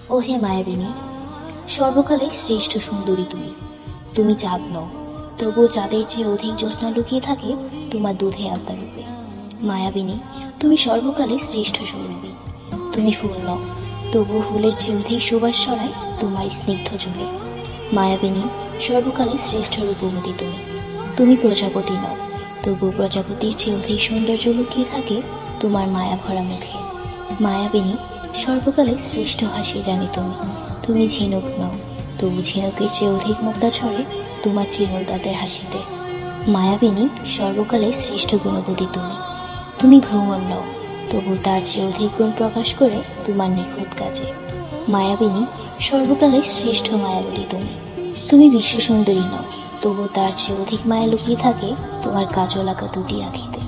ওহে মায়াবিনী, সর্বকালে শ্রেষ্ঠ সুন্দরী তুমি। তুমি চাঁদ নও, তবুও চাঁদের চেয়ে অধিক জ্যোৎস্না লুকিয়ে থাকে তোমার দুধে আলতা রূপে। মায়াবিনী, তুমি সর্বকালে শ্রেষ্ঠ সৌরভী। তুমি ফুল নও, তবুও ফুলের চেয়ে অধিক সুবাস ছড়ায় তোমার স্নিগ্ধ জলে। মায়াবিনী, সর্বকালে শ্রেষ্ঠ রূপবতী তুমি। তুমি প্রজাপতি নও, তবুও প্রজাপতির চেয়ে অধিক সৌন্দর্য লুকিয়ে থাকে তোমার মায়া ভরা মুখে। মায়াবিনী, সর্বকালে শ্রেষ্ঠ হাসির রানী তুমি। তুমি ঝিনুক নও, তবু ঝিনুকের চেয়ে অধিক মুক্তা ছড়ে তোমার চিরল দাঁতের হাসিতে। মায়াবিনী, সর্বকালে শ্রেষ্ঠ গুণবতী তুমি। তুমি ভ্রমণ নও, তবু তার চেয়ে অধিক গুণ প্রকাশ করে তোমার নিখুঁত কাজে। মায়াবিনী, সর্বকালে শ্রেষ্ঠ মায়াবতী তুমি। তুমি বিশ্ব সুন্দরী নও, তবু তার চেয়ে অধিক মায়া লুকিয়ে থাকে তোমার কাজল আঁকা দুটি আঁখিতে।